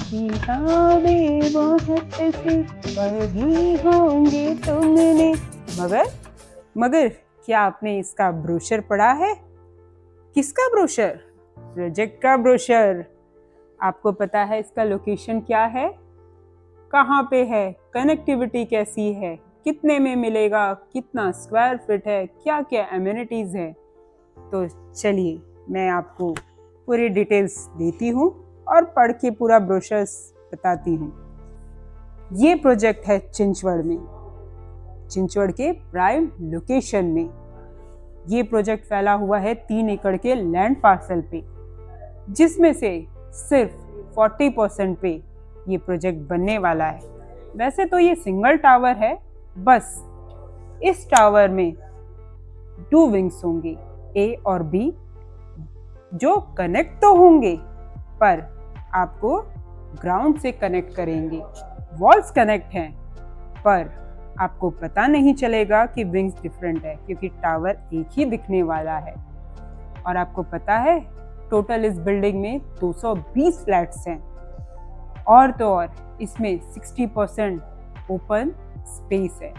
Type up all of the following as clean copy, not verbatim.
किताबें बहुत सी पढ़ी होंगी तुमने। मगर मगर क्या आपने इसका ब्रोशर पढ़ा है? किसका ब्रोशर? प्रोजेक्ट का ब्रोशर। आपको पता है इसका लोकेशन क्या है, कहाँ पे है, कनेक्टिविटी कैसी है, कितने में मिलेगा, कितना स्क्वायर फीट है, क्या क्या एमिनिटीज है? तो चलिए मैं आपको पूरी डिटेल्स देती हूँ और पढ़ के पूरा ब्रोशर्स बताती हूँ। ये प्रोजेक्ट है चिंचवड़ में, चिंचवड़ के प्राइम लोकेशन में। ये प्रोजेक्ट फैला हुआ है 3 एकड़ के लैंड पार्सल पे, जिसमें से सिर्फ 40% पे ये प्रोजेक्ट बनने वाला है। वैसे तो ये सिंगल टावर है, बस इस टावर में 2 विंग्स होंगे, ए और बी, जो कनेक्ट तो होंगे पर आपको ग्राउंड से कनेक्ट करेंगे। वॉल्स कनेक्ट हैं पर आपको पता नहीं चलेगा कि विंग्स डिफरेंट है, क्योंकि टावर एक ही दिखने वाला है। और आपको पता है टोटल इस बिल्डिंग में 220 फ्लैट्स हैं, और तो और इसमें 60% ओपन स्पेस है।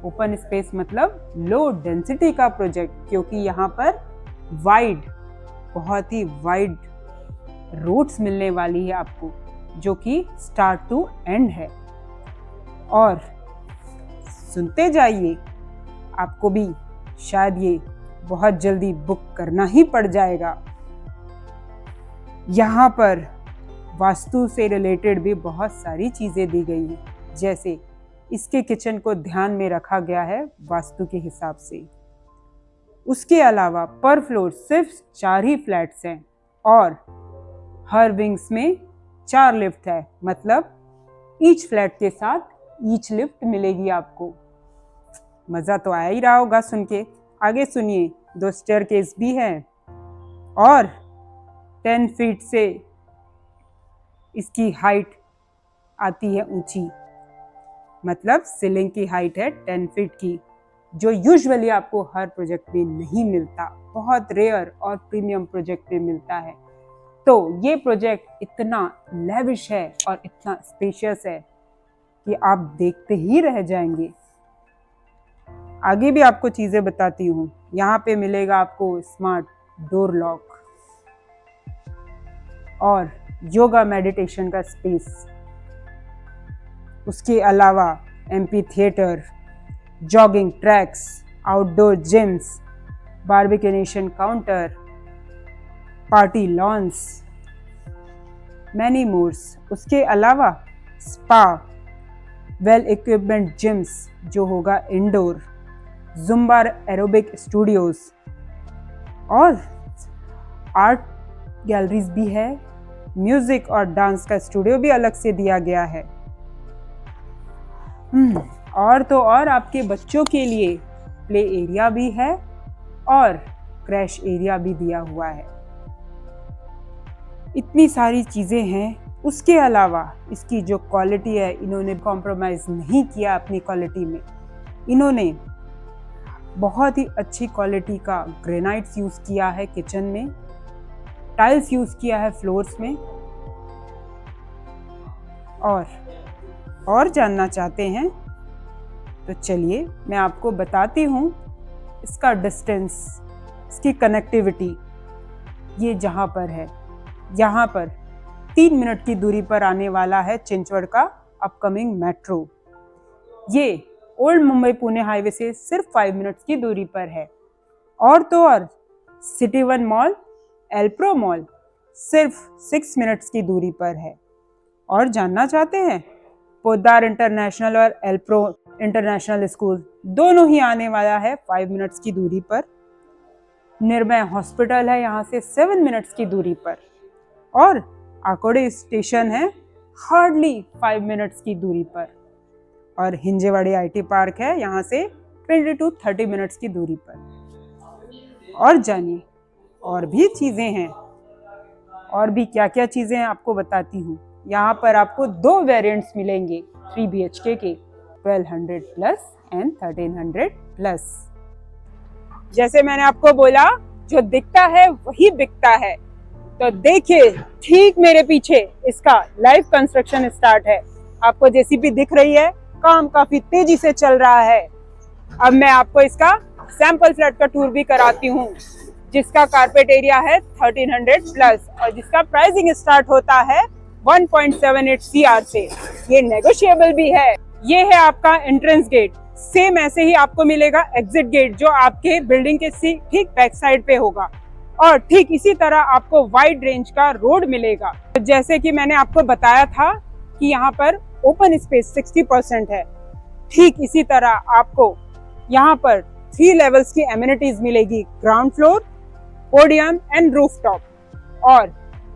ओपन स्पेस मतलब लो डेंसिटी का प्रोजेक्ट, क्योंकि यहाँ पर बहुत ही वाइड रोड्स मिलने वाली है आपको, जो कि स्टार्ट टू एंड है। और सुनते जाइए, आपको भी शायद ये बहुत जल्दी बुक करना ही पड़ जाएगा। यहाँ पर वास्तु से रिलेटेड भी बहुत सारी चीजें दी गई हैं, जैसे इसके किचन को ध्यान में रखा गया है वास्तु के हिसाब से। उसके अलावा पर फ्लोर सिर्फ 4 ही फ्लैट्स हैं और हर विंग्स में 4 लिफ्ट है, मतलब ईच फ्लैट के साथ ईच लिफ्ट मिलेगी आपको। मजा तो आया ही रहा होगा सुन के। आगे सुनिए, 2 स्टेयरकेस भी हैं और 10 फीट से इसकी हाइट आती है ऊंची, मतलब सीलिंग की हाइट है 10 फीट की, जो यूजुअली आपको हर प्रोजेक्ट में नहीं मिलता, बहुत रेयर और प्रीमियम प्रोजेक्ट में मिलता है। तो ये प्रोजेक्ट इतना लेविश है और इतना स्पेशियस है कि आप देखते ही रह जाएंगे। आगे भी आपको चीजें बताती हूँ। यहाँ पे मिलेगा आपको स्मार्ट डोर लॉक और योगा मेडिटेशन का स्पेस। उसके अलावा amphitheatre, jogging tracks, outdoor gyms, Barbeque Nation counter, party lawns, many mores. उसके अलावा स्पा, वेल इक्विपमेंट जिम्स जो होगा इंडोर, जुम्बा एरोबिक स्टूडियोज और आर्ट गैलरीज भी है। म्यूजिक और डांस का स्टूडियो भी अलग से दिया गया है। और तो और आपके बच्चों के लिए प्ले एरिया भी है और क्रैश एरिया भी दिया हुआ है। इतनी सारी चीजें हैं। उसके अलावा इसकी जो क्वालिटी है, इन्होंने कॉम्प्रोमाइज नहीं किया अपनी क्वालिटी में। इन्होंने बहुत ही अच्छी क्वालिटी का ग्रेनाइट्स यूज किया है किचन में, टाइल्स यूज किया है फ्लोर्स में। और जानना चाहते हैं तो चलिए मैं आपको बताती हूँ इसका डिस्टेंस, इसकी कनेक्टिविटी। ये जहाँ पर है, यहाँ पर 3 मिनट की दूरी पर आने वाला है चिंचवड़ का अपकमिंग मेट्रो। ये ओल्ड मुंबई पुणे हाईवे से सिर्फ 5 मिनट्स की दूरी पर है। और तो और सिटी 1 मॉल, एल्प्रो मॉल सिर्फ 6 मिनट्स की दूरी पर है। और जानना चाहते हैं, पोद्दार इंटरनेशनल और एल्प्रो इंटरनेशनल स्कूल दोनों ही आने वाला है 5 मिनट्स की दूरी पर। निर्भय हॉस्पिटल है यहाँ से 7 मिनट्स की दूरी पर, और आकोड़े स्टेशन है हार्डली 5 मिनट्स की दूरी पर, और हिंजेवाड़ी आईटी पार्क है यहाँ से 20 to 30 मिनट्स की दूरी पर। और जानिए और भी चीजें हैं, और भी क्या क्या चीजें हैं आपको बताती हूँ। यहाँ पर आपको 2 वेरिएंट्स मिलेंगे 3 BHK के, 1200 प्लस एंड 1300 प्लस। जैसे मैंने आपको बोला, जो दिखता है वही बिकता है। तो देखिए ठीक मेरे पीछे इसका लाइव कंस्ट्रक्शन स्टार्ट है। आपको जेसीबी दिख रही है, काम काफी तेजी से चल रहा है। अब मैं आपको इसका सैंपल फ्लैट का टूर भी कराती हूँ, जिसका कारपेट एरिया है 1300 प्लस और जिसका प्राइसिंग स्टार्ट होता है 1.78 CR से। ये नेगोशिएबल भी है। ये है आपका एंट्रेंस गेट। सेम ऐसे ही आपको मिलेगा एग्जिट गेट, जो आपके बिल्डिंग के ठीक बैक साइड पे होगा। और ठीक इसी तरह आपको वाइड रेंज का रोड मिलेगा। जैसे कि मैंने आपको बताया था कि यहाँ पर ओपन स्पेस 60% है, ठीक इसी तरह आपको यहाँ पर 3 लेवल्स की एमिनिटीज मिलेगी, ground floor, podium and rooftop. और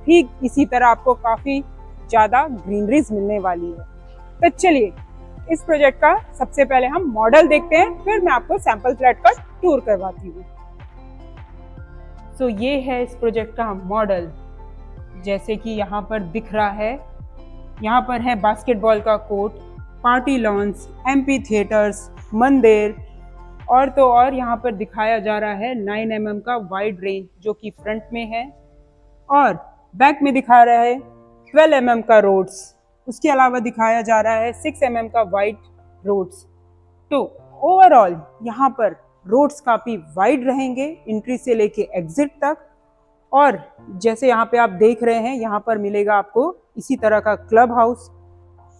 ठीक इसी तरह आपको काफी ज्यादा ग्रीनरीज मिलने वाली है। तो चलिए इस प्रोजेक्ट का सबसे पहले हम मॉडल देखते हैं, फिर मैं आपको सैंपल फ्लैट का टूर करवाती हूँ। तो ये है इस प्रोजेक्ट का मॉडल। जैसे कि यहाँ पर दिख रहा है, यहाँ पर है बास्केटबॉल का court, party lawns, amphitheatres, मंदिर और तो और यहाँ पर दिखाया जा रहा है 9 mm का वाइड रेंज, जो कि फ्रंट में है, और बैक में दिखा रहा है 12 mm का रोड्स। उसके अलावा दिखाया जा रहा है 6 mm का वाइड रोड्स। तो ओवरऑल यहाँ पर रोड्स काफी वाइड रहेंगे, एंट्री से लेके एग्जिट तक। और जैसे यहाँ पे आप देख रहे हैं, यहाँ पर मिलेगा आपको इसी तरह का क्लब हाउस।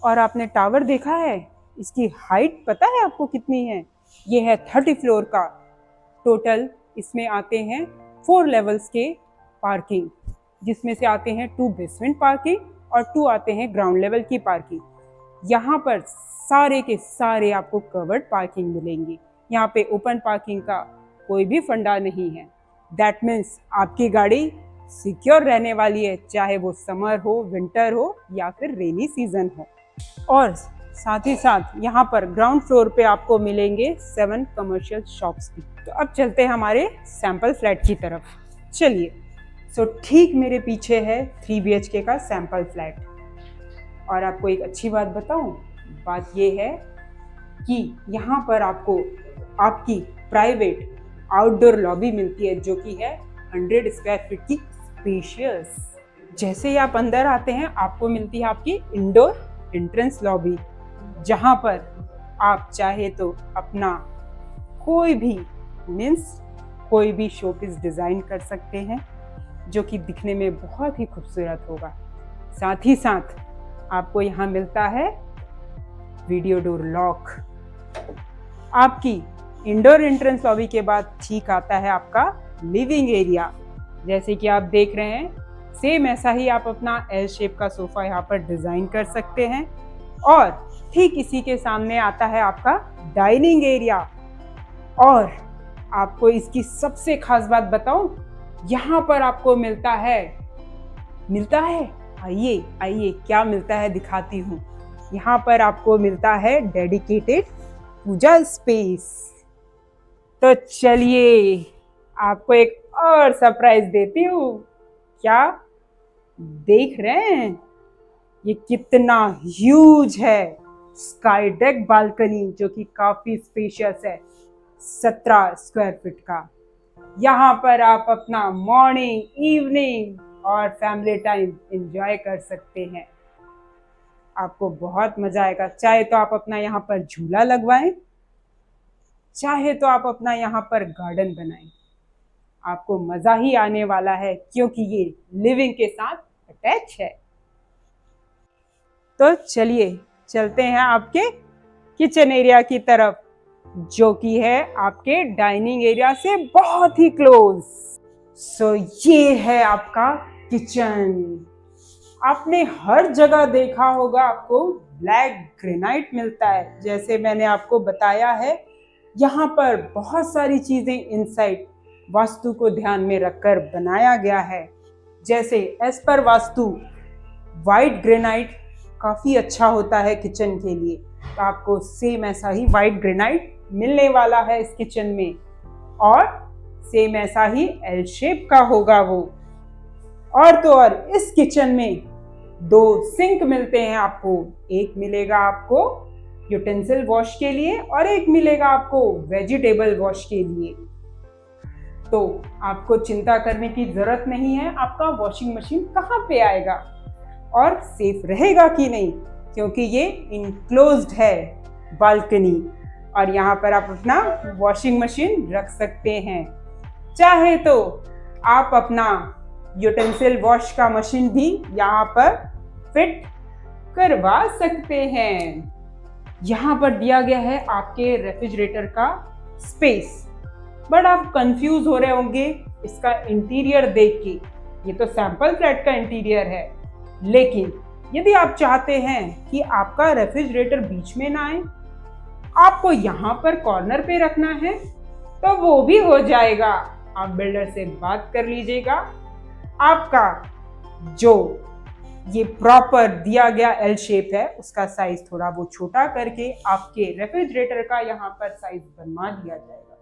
और आपने टावर देखा है, इसकी हाइट पता है आपको कितनी है? ये है 30 फ्लोर का। टोटल इसमें आते हैं 4 लेवल्स के पार्किंग, जिसमें से आते हैं 2 बेसमेंट पार्किंग और 2 आते हैं ग्राउंड लेवल की पार्किंग। यहाँ पर सारे के सारे आपको कवर्ड पार्किंग मिलेंगी। यहाँ पे ओपन पार्किंग का कोई भी फंडा नहीं है। दैट मीन्स आपकी गाड़ी सिक्योर रहने वाली है, चाहे वो समर हो, विंटर हो या फिर रेनी सीजन हो। और साथ ही साथ यहाँ पर ग्राउंड फ्लोर पे आपको मिलेंगे 7 कमर्शियल शॉप्स भी। तो अब चलते हैं हमारे सैंपल फ्लैट की तरफ। चलिए, सो ठीक मेरे पीछे है 3 BHK का सैंपल फ्लैट। और आपको एक अच्छी बात बताऊं, बात ये है कि यहाँ पर आपको आपकी प्राइवेट आउटडोर लॉबी मिलती है, जो कि है 100 स्क्वायर फीट की स्पेशियस। जैसे ही आप अंदर आते हैं, आपको मिलती है आपकी इंडोर एंट्रेंस लॉबी, जहाँ पर आप चाहे तो अपना कोई भी शोपीस डिज़ाइन कर सकते हैं, जो कि दिखने में बहुत ही खूबसूरत होगा। साथ ही साथ आपको यहाँ मिलता है वीडियो डोर लॉक। आपकी इंडोर एंट्रेंस लॉबी के बाद ठीक आता है आपका लिविंग एरिया। जैसे कि आप देख रहे हैं, सेम ऐसा ही आप अपना एल शेप का सोफा यहाँ पर डिज़ाइन कर सकते हैं। और ठीक इसी के सामने आता है आपका डाइनिंग एरिया। और आपको इसकी सबसे खास बात बताऊं, यहाँ पर आपको मिलता है आइए क्या मिलता है दिखाती हूँ। यहाँ पर आपको मिलता है डेडिकेटेड पूजा स्पेस। तो चलिए आपको एक और सरप्राइज देती हूँ। क्या देख रहे हैं, ये कितना ह्यूज है स्काई डेक बालकनी, जो कि काफी स्पेशियस है, 17 स्क्वायर फीट का। यहाँ पर आप अपना मॉर्निंग, इवनिंग और फैमिली टाइम एंजॉय कर सकते हैं। आपको बहुत मजा आएगा। चाहे तो आप अपना यहाँ पर झूला लगवाएं, चाहे तो आप अपना यहाँ पर गार्डन बनाएं। आपको मजा ही आने वाला है, क्योंकि ये लिविंग के साथ अटैच है। तो चलिए चलते हैं आपके किचन एरिया की तरफ, जो कि है आपके डाइनिंग एरिया से बहुत ही क्लोज। सो ये है आपका किचन। आपने हर जगह देखा होगा आपको ब्लैक ग्रेनाइट मिलता है। जैसे मैंने आपको बताया है, यहाँ पर बहुत सारी चीजें इनसाइड वास्तु को ध्यान में रखकर बनाया गया है। जैसे as per vastu white granite काफी अच्छा होता है किचन के लिए, तो आपको सेम ऐसा ही वाइट ग्रेनाइट मिलने वाला है इस किचन में। और सेम ऐसा ही एल शेप का होगा वो। और तो और इस किचन में 2 सिंक मिलते हैं आपको। एक मिलेगा आपको यूटेंसिल वॉश के लिए और एक मिलेगा आपको वेजिटेबल वॉश के लिए। तो आपको चिंता करने की जरूरत नहीं है आपका वॉशिंग मशीन कहाँ पे आएगा और सेफ रहेगा कि नहीं, क्योंकि ये इनक्लोज्ड है बालकनी और यहाँ पर आप अपना वॉशिंग मशीन रख सकते हैं। चाहे तो आप अपना यूटेंसिल वॉश का मशीन भी यहाँ पर फिट करवा सकते हैं। यहाँ पर दिया गया है आपके रेफ्रिजरेटर का स्पेस, बट आप कंफ्यूज हो रहे होंगे इसका इंटीरियर देख के। ये तो सैंपल फ्लैट का इंटीरियर है, लेकिन यदि आप चाहते हैं कि आपका रेफ्रिजरेटर बीच में ना आए, आपको यहाँ पर कॉर्नर पे रखना है, तो वो भी हो जाएगा। आप बिल्डर से बात कर लीजिएगा, आपका जो ये प्रॉपर दिया गया एल शेप है उसका साइज थोड़ा वो छोटा करके आपके रेफ्रिजरेटर का यहाँ पर साइज बनवा दिया जाएगा।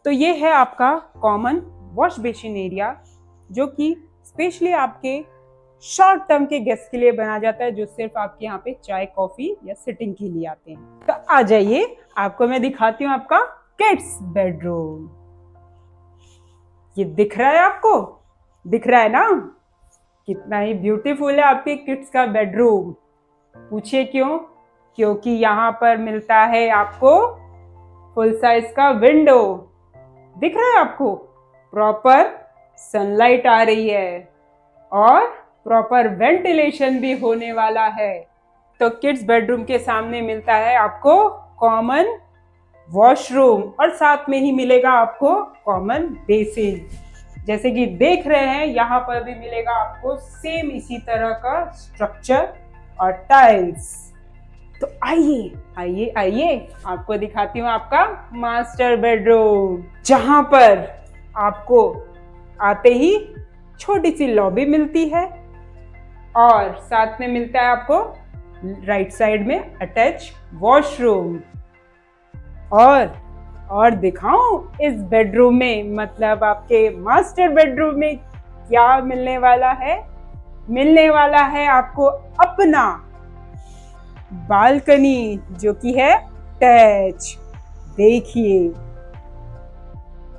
तो ये है आपका कॉमन वॉश बेसिन एरिया, जो कि स्पेशली आपके शॉर्ट टर्म के गेस्ट के लिए बना जाता है, जो सिर्फ आपके यहाँ पे चाय कॉफी या सिटिंग के लिए आते हैं। तो आ जाइए, आपको मैं दिखाती हूँ आपका किड्स बेडरूम। ये दिख रहा है आपको? दिख रहा है ना? कितना ही ब्यूटीफुल है आपके किड्स का बेडरूम। पूछिए क्यों? क्योंकि यहाँ पर मिलता है आपको फुल साइज का विंडो। दिख रहा है आपको? प्रॉपर सनलाइट आ रही है और प्रॉपर वेंटिलेशन भी होने वाला है। तो किड्स बेडरूम के सामने मिलता है आपको कॉमन वॉशरूम और साथ में ही मिलेगा आपको कॉमन बेसिन। जैसे कि देख रहे हैं, यहाँ पर भी मिलेगा आपको सेम इसी तरह का स्ट्रक्चर और टाइल्स। तो आइए आइए आइए, आपको दिखाती हूँ आपका मास्टर बेडरूम, जहां पर आपको आते ही छोटी सी लॉबी मिलती है और साथ में मिलता है आपको राइट साइड में अटैच वॉशरूम। और दिखाऊं इस बेडरूम में, मतलब आपके मास्टर बेडरूम में क्या मिलने वाला है? मिलने वाला है आपको अपना बालकनी, जो कि है अटैच। देखिए,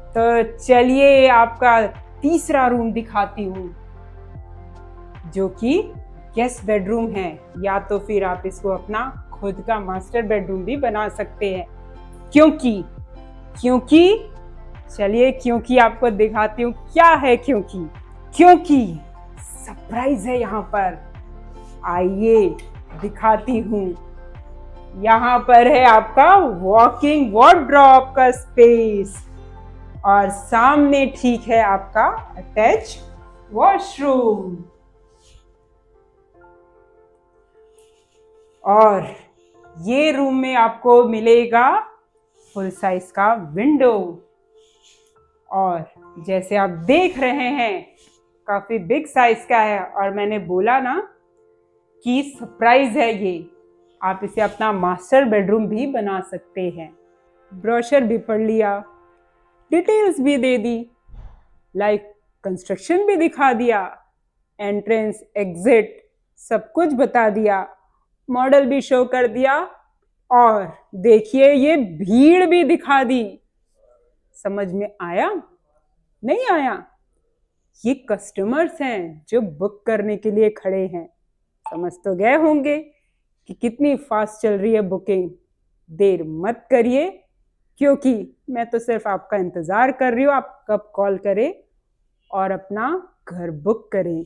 तो चलिए आपका तीसरा रूम दिखाती हूँ, जो कि गेस्ट बेडरूम है, या तो फिर आप इसको अपना खुद का मास्टर बेडरूम भी बना सकते हैं। क्योंकि चलिए, क्योंकि आपको दिखाती हूँ क्या है। क्योंकि सरप्राइज है यहाँ पर। आइए दिखाती हूँ। यहाँ पर है आपका वॉकिंग वार्डरोब का स्पेस और सामने ठीक है आपका अटैच वॉशरूम। और ये रूम में आपको मिलेगा फुल साइज का विंडो। और जैसे आप देख रहे हैं, काफी बिग साइज का है, और मैंने बोला ना कि सरप्राइज है ये। आप इसे अपना मास्टर बेडरूम भी बना सकते हैं। ब्रोशर भी पढ़ लिया, डिटेल्स भी दे दी, लाइक कंस्ट्रक्शन भी दिखा दिया, एंट्रेंस एग्जिट सब कुछ बता दिया, मॉडल भी शो कर दिया, और देखिए ये भीड़ भी दिखा दी। समझ में आया? नहीं आया? ये कस्टमर्स हैं जो बुक करने के लिए खड़े हैं। समझ तो गए होंगे कि कितनी फास्ट चल रही है बुकिंग। देर मत करिए, क्योंकि मैं तो सिर्फ आपका इंतजार कर रही हूँ, आप कब कॉल करें और अपना घर बुक करें।